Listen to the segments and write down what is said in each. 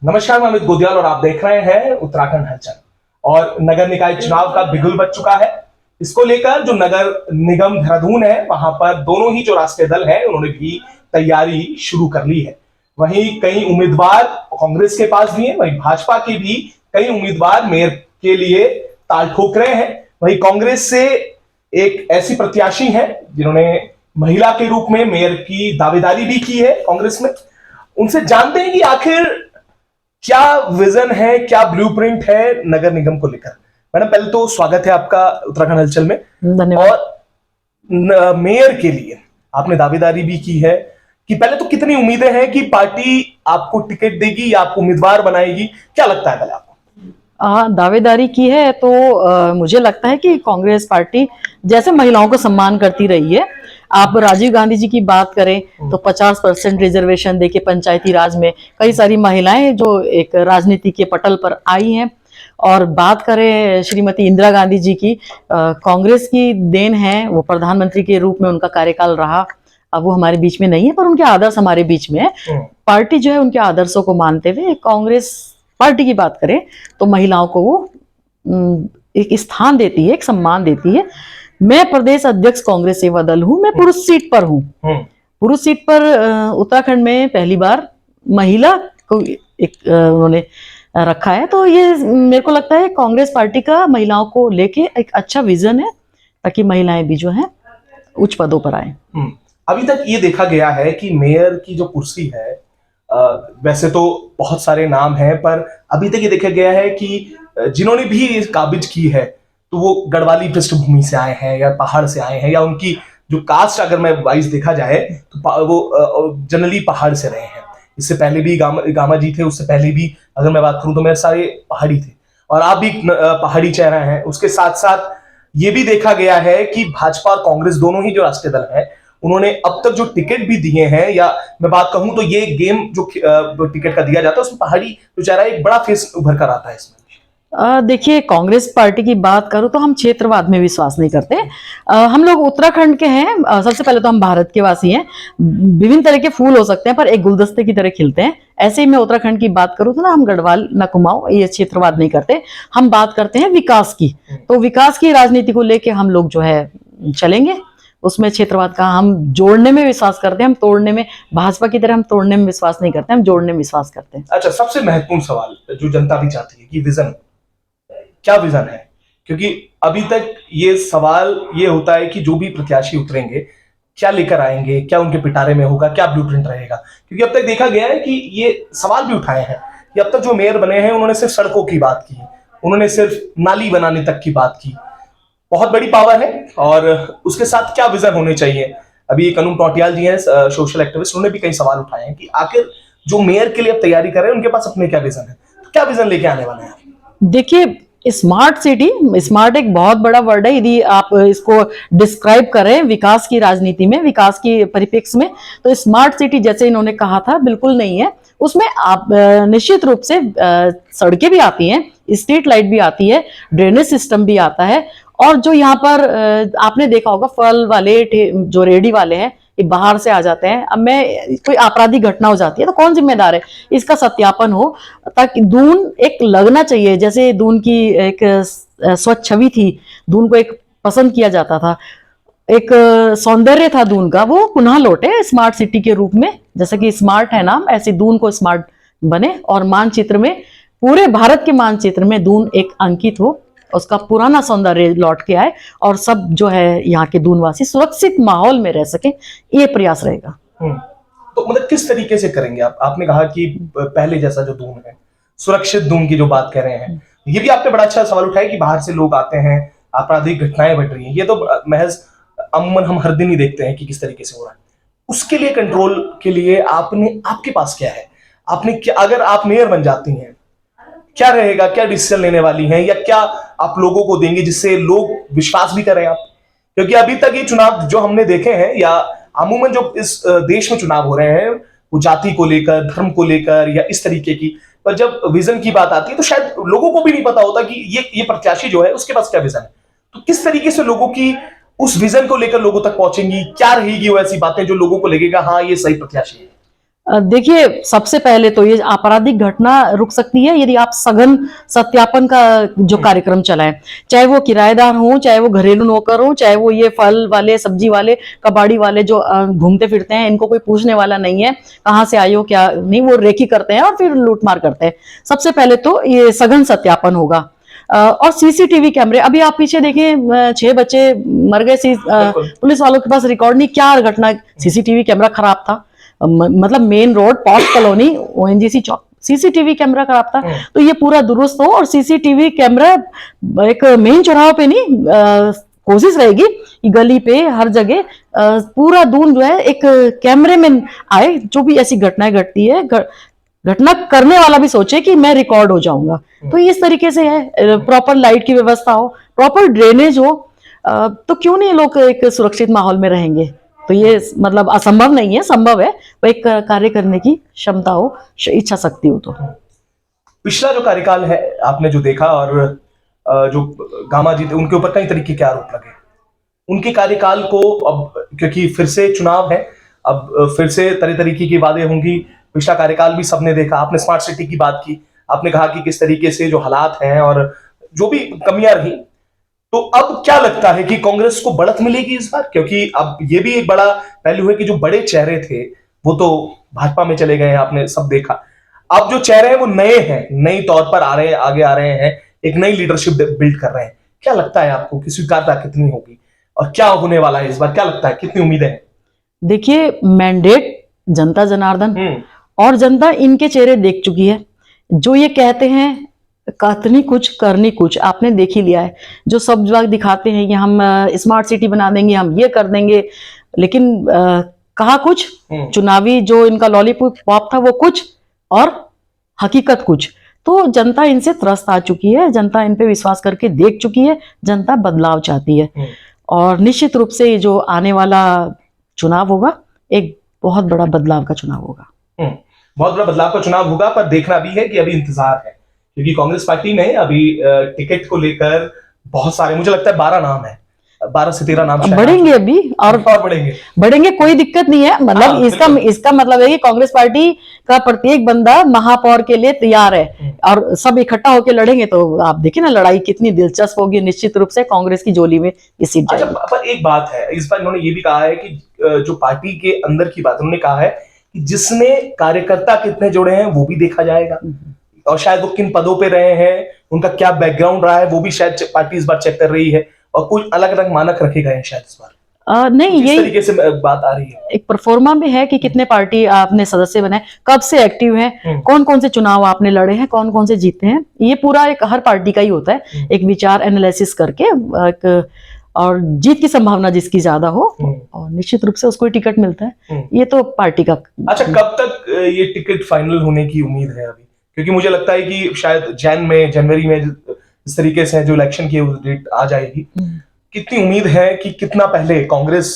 नमस्कार, मैं अमित गोदियाल और आप देख रहे हैं उत्तराखंड हलचल। और नगर निकाय चुनाव का बिगुल बज चुका है। इसको लेकर जो नगर निगम देहरादून है, वहां पर दोनों ही जो राष्ट्रीय दल है उन्होंने भी तैयारी शुरू कर ली है। वहीं कई उम्मीदवार कांग्रेस के पास भी हैं, वहीं भाजपा के भी कई उम्मीदवार मेयर के लिए ताल ठोक रहे हैं। वहीं कांग्रेस से एक ऐसी प्रत्याशी है जिन्होंने महिला के रूप में मेयर की दावेदारी भी की है कांग्रेस में। उनसे जानते हैं कि आखिर क्या विजन है, क्या ब्लूप्रिंट है नगर निगम को लेकर। मैडम, पहले तो स्वागत है आपका उत्तराखंड हलचल में। धन्यवाद। और मेयर के लिए आपने दावेदारी भी की है कि पहले तो कितनी उम्मीदें हैं कि पार्टी आपको टिकट देगी या आपको उम्मीदवार बनाएगी, क्या लगता है पहले आपको? दावेदारी की है तो मुझे लगता है कि कांग्रेस पार्टी जैसे महिलाओं को सम्मान करती रही है। आप राजीव गांधी जी की बात करें तो 50% रिजर्वेशन देके पंचायती राज में कई सारी महिलाएं जो एक राजनीति के पटल पर आई हैं। और बात करें श्रीमती इंदिरा गांधी जी की, कांग्रेस की देन है, वो प्रधानमंत्री के रूप में उनका कार्यकाल रहा। अब वो हमारे बीच में नहीं है पर उनके आदर्श हमारे बीच में है। पार्टी जो है उनके आदर्शों को मानते हुए कांग्रेस पार्टी की बात करें तो महिलाओं को वो एक स्थान देती है, एक सम्मान देती है। मैं प्रदेश अध्यक्ष कांग्रेस सेवा दल हूं, मैं पुरुष सीट पर हूं। पुरुष सीट पर उत्तराखंड में पहली बार महिला को एक उन्होंने रखा है। तो ये मेरे को लगता है कांग्रेस पार्टी का महिलाओं को लेके एक अच्छा विजन है ताकि महिलाएं भी जो है उच्च पदों पर आए। अभी तक ये देखा गया है कि मेयर की जो कुर्सी है, वैसे तो बहुत सारे नाम हैं, पर अभी तक ये देखा गया है कि जिन्होंने भी काबिज की है तो वो गढ़वाली पृष्ठभूमि से आए हैं या पहाड़ से आए हैं, या उनकी जो कास्ट अगर मैं वाइज देखा जाए तो वो जनरली पहाड़ से रहे हैं। इससे पहले भी गामा जी थे, उससे पहले भी अगर मैं बात करूं तो मेरे सारे पहाड़ी थे और आप भी पहाड़ी चेहरा हैं। उसके साथ साथ ये भी देखा गया है कि भाजपा और कांग्रेस दोनों ही जो राष्ट्रीय दल है उन्होंने अब तक जो टिकट भी दिए हैं, या मैं बात कहूं तो ये गेम जो टिकट का दिया जाता है उसमें पहाड़ी जो चेहरा एक बड़ा फेस उभर कर आता है इसमें। देखिए, कांग्रेस पार्टी की बात करूं तो हम क्षेत्रवाद में विश्वास नहीं करते। हम लोग उत्तराखंड के हैं। सबसे पहले तो हम भारत के वासी हैं। विभिन्न तरह के फूल हो सकते हैं पर एक गुलदस्ते की तरह खिलते हैं। ऐसे ही मैं उत्तराखंड की बात करूं तो ना, हम गढ़वाल न कुमाऊं ये क्षेत्रवाद नहीं करते। हम बात करते हैं विकास की। तो विकास की राजनीति को लेके हम लोग जो है चलेंगे। उसमें क्षेत्रवाद का हम जोड़ने में विश्वास करते हैं, हम तोड़ने में, भाजपा की तरह हम तोड़ने में विश्वास नहीं करते, हम जोड़ने में विश्वास करते हैं। अच्छा, सबसे महत्वपूर्ण सवाल जो जनता भी चाहती है कि विजन, क्या विजन है? क्योंकि अभी तक ये सवाल ये होता है कि जो भी प्रत्याशी उतरेंगे क्या लेकर आएंगे, क्या उनके पिटारे में होगा, क्या ब्लूप्रिंट रहेगा। क्योंकि अब तक देखा गया है कि ये सवाल भी उठाए हैं कि अब तक जो मेयर बने हैं उन्होंने सिर्फ सड़कों की बात की, उन्होंने सिर्फ नाली बनाने तक की बात की। बहुत बड़ी पावर है और उसके साथ क्या विजन होने चाहिए। अभी एक अनुप टौटियाल जी हैं, सोशल एक्टिविस्ट, उन्होंने भी कई सवाल उठाए हैं कि आखिर जो मेयर के लिए अब तैयारी कर रहे हैं उनके पास अपने क्या विजन है, तो क्या विजन लेके आने वाले हैं? देखिए, स्मार्ट सिटी, स्मार्ट एक बहुत बड़ा वर्ड है। यदि आप इसको डिस्क्राइब करें विकास की राजनीति में, विकास की परिप्रेक्ष्य में, तो स्मार्ट सिटी जैसे इन्होंने कहा था बिल्कुल नहीं है। उसमें आप निश्चित रूप से सड़कें भी आती हैं, स्ट्रीट लाइट भी आती है, ड्रेनेज सिस्टम भी आता है। और जो यहाँ पर आपने देखा होगा फल वाले जो रेडी वाले हैं ये बाहर से आ जाते हैं। अब मैं कोई आपराधिक घटना हो जाती है तो कौन जिम्मेदार है, इसका सत्यापन हो, ताकि दून एक लगना चाहिए। जैसे दून की एक स्वच्छ छवि थी, दून को एक पसंद किया जाता था, एक सौंदर्य था दून का, वो पुनः लौटे स्मार्ट सिटी के रूप में। जैसे कि स्मार्ट है नाम, ऐसे दून को स्मार्ट बने और मानचित्र में, पूरे भारत के मानचित्र में दून एक अंकित हो, उसका पुराना सौंदर्य लौट के आए और सब जो है यहाँ के दूनवासी सुरक्षित माहौल में रह सके, ये प्रयास रहेगा। तो मतलब किस तरीके से करेंगे आप? आपने कहा कि पहले जैसा जो दून है, सुरक्षित दून की जो बात कर रहे हैं, ये भी आपने बड़ा अच्छा सवाल उठाया कि बाहर से लोग आते हैं, आपराधिक घटनाएं बढ़ रही हैं। ये तो महज अमूमन हम हर दिन ही देखते हैं कि किस तरीके से हो रहा है। उसके लिए कंट्रोल के लिए आपके पास क्या है? आपने क्या, अगर आप मेयर बन जाती हैं, क्या रहेगा, क्या डिसीजन लेने वाली हैं, या क्या आप लोगों को देंगे जिससे लोग विश्वास भी करें आप? क्योंकि अभी तक ये चुनाव जो हमने देखे हैं, या अमूमन जो इस देश में चुनाव हो रहे हैं, वो जाति को लेकर, धर्म को लेकर या इस तरीके की, पर जब विजन की बात आती है तो शायद लोगों को भी नहीं पता होता कि ये प्रत्याशी जो है उसके पास क्या विजन है। तो किस तरीके से लोगों की उस विजन को लेकर लोगों तक पहुंचेंगी, क्या रहेगी वो ऐसी बातें जो लोगों को लगेगा हाँ ये सही प्रत्याशी है? देखिए, सबसे पहले तो ये आपराधिक घटना रुक सकती है यदि आप सघन सत्यापन का जो कार्यक्रम चलाएं, चाहे वो किराएदार हो, चाहे वो घरेलू नौकर हो, चाहे वो ये फल वाले, सब्जी वाले, कबाड़ी वाले जो घूमते फिरते हैं, इनको कोई पूछने वाला नहीं है कहाँ से आए हो क्या नहीं, वो रेकी करते हैं और फिर लूटमार करते हैं। सबसे पहले तो ये सघन सत्यापन होगा। और सीसीटीवी कैमरे, अभी आप पीछे देखें 6 बच्चे मर गए, पुलिस वालों के पास रिकॉर्ड नहीं, क्या घटना, सीसीटीवी कैमरा खराब था। मतलब main road, posh colony, ONGC Chowk, CCTV camera खराब था। तो ये पूरा दुरुस्त हो और सीसीटीवी कैमरा एक मेन चौराहे पे नहीं, कोशिश रहेगी कि गली पे हर जगह पूरा दून जो है एक कैमरे में आए। जो भी ऐसी घटनाएं घटती है, घटना करने वाला भी सोचे कि मैं रिकॉर्ड हो जाऊंगा। तो इस तरीके से है, प्रॉपर लाइट की व्यवस्था हो, प्रॉपर ड्रेनेज हो, तो क्यों नहीं लोग एक सुरक्षित माहौल में रहेंगे। तो ये मतलब असंभव नहीं है, संभव है, वो एक कार्य करने की क्षमता हो, इच्छा शक्ति हो। तो पिछला जो कार्यकाल है आपने जो देखा, और जो गामा जी थे उनके ऊपर कई तरीके के आरोप लगे, उनके कार्यकाल को अब क्योंकि फिर से चुनाव है, अब फिर से तरह तरीके की बातें होंगी। पिछला कार्यकाल भी सबने देखा, आपने स्मार्ट सिटी की बात की, आपने कहा कि किस तरीके से जो हालात हैं और जो भी कमियां रही, तो अब क्या लगता है कि कांग्रेस को बढ़त मिलेगी इस बार? क्योंकि अब ये भी एक बड़ा पहलू है कि जो बड़े चेहरे थे वो तो भाजपा में चले गए हैं, आपने सब देखा। अब जो चेहरे हैं वो नए हैं, नई तौर पर आ रहे हैं, आगे आ रहे हैं, एक नई लीडरशिप बिल्ड कर रहे हैं। क्या लगता है आपको कि स्वीकारता कितनी होगी और क्या होने वाला है इस बार? क्या लगता है, कितनी उम्मीदें हैं? देखिए, मैंडेट जनता जनार्दन और जनता इनके चेहरे देख चुकी है। जो ये कहते हैं कहतनी कुछ करनी कुछ, आपने देख ही लिया है। जो सब जगह दिखाते हैं कि हम स्मार्ट सिटी बना देंगे, हम ये कर देंगे, लेकिन कहा कुछ, चुनावी जो इनका लॉलीपॉप था वो कुछ और हकीकत कुछ। तो जनता इनसे त्रस्त आ चुकी है, जनता इन पे विश्वास करके देख चुकी है, जनता बदलाव चाहती है। और निश्चित रूप से जो आने वाला चुनाव होगा एक बहुत बड़ा बदलाव का चुनाव होगा। बहुत बड़ा बदलाव का चुनाव होगा, पर देखना भी है कि अभी इंतजार है, क्योंकि कांग्रेस पार्टी में अभी टिकट को लेकर बहुत सारे, मुझे लगता है 12 नाम है, 12 से 13 नाम बढ़ेंगे अभी और बढ़ेंगे, कोई दिक्कत नहीं है। मतलब इसका मतलब है कि कांग्रेस पार्टी का प्रत्येक बंदा महापौर के लिए तैयार है और सब इकट्ठा होकर लड़ेंगे। तो आप देखिए ना, लड़ाई कितनी दिलचस्प होगी। निश्चित रूप से कांग्रेस की झोली में ये सीट जाएगी। अच्छा, पर एक बात है, इस बार इन्होंने ये भी कहा है कि जो पार्टी के अंदर की बात, उन्होंने कहा है कि जिसने कार्यकर्ता कितने जोड़े हैं वो भी देखा जाएगा, और शायद वो किन पदों पे रहे हैं, उनका क्या बैकग्राउंड रहा है, वो भी शायद पार्टी इस बार चेक कर रही है, और कुछ अलग अलग मानक रखे गए हैं शायद इस बार। नहीं, ये तरीके से बात आ रही है। एक परफॉर्मा में है कि कितने पार्टी आपने सदस्य बनाए, कब से एक्टिव हैं, कौन कौन से चुनाव आपने लड़े हैं, कौन कौन से जीते हैं। ये पूरा एक हर पार्टी का ही होता है, एक विचार एनालिसिस करके एक, और जीत की संभावना जिसकी ज्यादा हो और निश्चित रूप से उसको टिकट मिलता है। ये तो पार्टी का। अच्छा, कब तक ये टिकट फाइनल होने की उम्मीद है अभी? क्योंकि मुझे लगता है कि शायद जनवरी में इस तरीके से जो इलेक्शन की डेट आ जाएगी, कितनी उम्मीद है कि कितना पहले कांग्रेस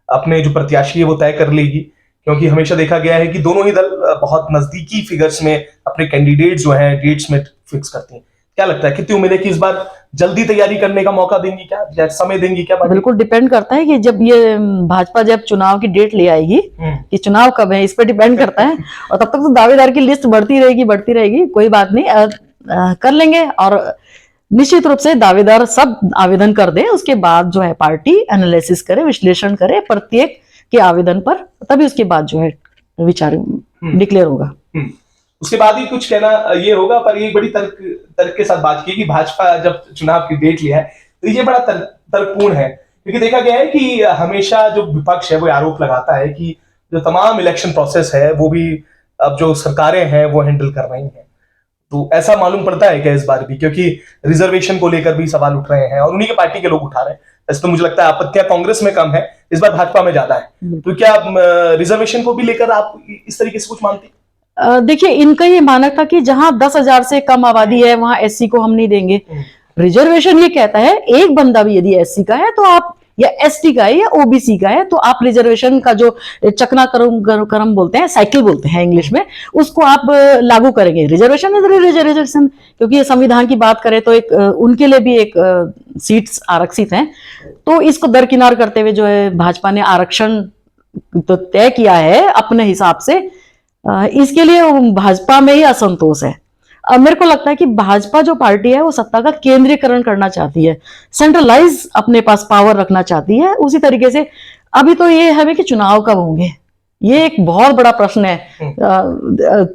अपने जो प्रत्याशी है वो तय कर लेगी? क्योंकि हमेशा देखा गया है कि दोनों ही दल बहुत नजदीकी फिगर्स में अपने कैंडिडेट जो हैं डेट्स में फिक्स करती हैं। क्या लगता है, कितनी उम्मीद है कि इस बार जल्दी तैयारी करने का मौका देंगी क्या, या समय देंगी क्या? बिल्कुल डिपेंड करता है कि जब ये भाजपा जब चुनाव की डेट ले आएगी कि चुनाव कब है, इस पर डिपेंड करता है। और तब तक तो दावेदार की लिस्ट बढ़ती रहेगी, कोई बात नहीं, कर लेंगे। और निश्चित रूप से दावेदार सब आवेदन कर दें, उसके बाद जो है पार्टी एनालिसिस करे, विश्लेषण करे प्रत्येक के आवेदन पर, तभी उसके बाद जो है विचार डिक्लेयर होगा। उसके बाद ही कुछ कहना ये होगा। पर ये बड़ी तर्क के साथ बात की कि भाजपा जब चुनाव की डेट लिया है, तो ये बड़ा तर्कपूर्ण है, क्योंकि देखा गया है कि हमेशा जो विपक्ष है वो आरोप लगाता है कि जो तमाम इलेक्शन प्रोसेस है वो भी अब जो सरकारें हैं वो हैंडल कर रही हैं। तो ऐसा मालूम पड़ता है क्या इस बार भी? क्योंकि रिजर्वेशन को लेकर भी सवाल उठ रहे हैं और उन्हीं के पार्टी के लोग उठा रहे हैं। वैसे तो मुझे लगता है आपत्तियां कांग्रेस में कम है, इस बार भाजपा में ज्यादा है। तो क्या रिजर्वेशन को भी लेकर आप इस तरीके से कुछ मानती? देखिए, इनका ये मानक था कि जहां 10,000 से कम आबादी है वहां एससी को हम नहीं देंगे। रिजर्वेशन ये कहता है एक बंदा भी यदि एससी का है तो आप, या एसटी का है या ओबीसी का है, तो आप रिजर्वेशन का जो चकना करम बोलते हैं, साइकिल बोलते हैं इंग्लिश में, उसको आप लागू करेंगे। रिजर्वेशन इज रिजर्वेशन, क्योंकि संविधान की बात करें तो एक उनके लिए भी एक सीट्स आरक्षित हैं। तो इसको दरकिनार करते हुए जो है भाजपा ने आरक्षण तो तय किया है अपने हिसाब से, इसके लिए भाजपा में ही असंतोष है। मेरे को लगता है कि भाजपा जो पार्टी है वो सत्ता का केंद्रीकरण करना चाहती है, सेंट्रलाइज अपने पास पावर रखना चाहती है। उसी तरीके से अभी तो ये है कि चुनाव कब होंगे, ये एक बहुत बड़ा प्रश्न है।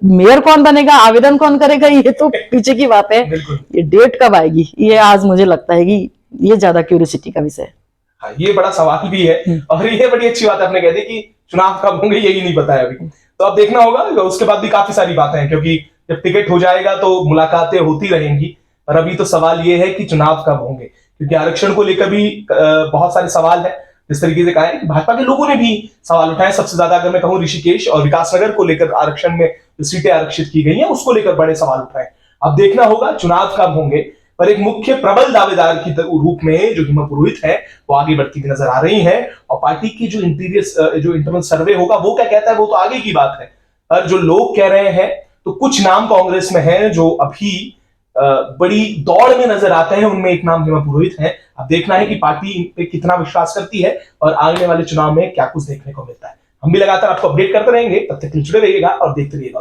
मेयर कौन बनेगा, आवेदन कौन करेगा, ये तो पीछे की बात है। ये डेट कब आएगी, ये आज मुझे लगता है कि ये ज्यादा क्यूरियोसिटी का विषय है। हाँ, ये बड़ा सवाल भी है और ये बड़ी अच्छी बात आपने कह दी कि चुनाव कब होंगे यही नहीं पता है अभी। तो अब देखना होगा, उसके बाद भी काफी सारी बातें हैं, क्योंकि जब टिकट हो जाएगा तो मुलाकातें होती रहेंगी। और अभी तो सवाल ये है कि चुनाव कब होंगे, क्योंकि आरक्षण को लेकर भी बहुत सारे सवाल है। जिस तरीके से कहा है कि भाजपा के लोगों ने भी सवाल उठाए, सबसे ज्यादा अगर मैं कहूं ऋषिकेश और विकासनगर को लेकर आरक्षण में जो सीटें आरक्षित की गई हैं उसको लेकर बड़े सवाल उठाए। अब देखना होगा चुनाव कब होंगे, पर एक मुख्य प्रबल दावेदार की रूप में जो हिमा पुरोहित है वो आगे बढ़ती हुई नजर आ रही है। और पार्टी की जो इंटरनल सर्वे होगा वो क्या कहता है वो तो आगे की बात है, पर जो लोग कह रहे हैं तो कुछ नाम कांग्रेस में हैं जो अभी बड़ी दौड़ में नजर आते हैं। उनमें एक नाम हिमा पुरोहित है। अब देखना है कि पार्टी इन पे कितना विश्वास करती है और आने वाले चुनाव में क्या कुछ देखने को मिलता है। हम भी लगातार आपको अपडेट करते रहेंगे, तब तक जुड़े रहिएगा और देखते रहिएगा।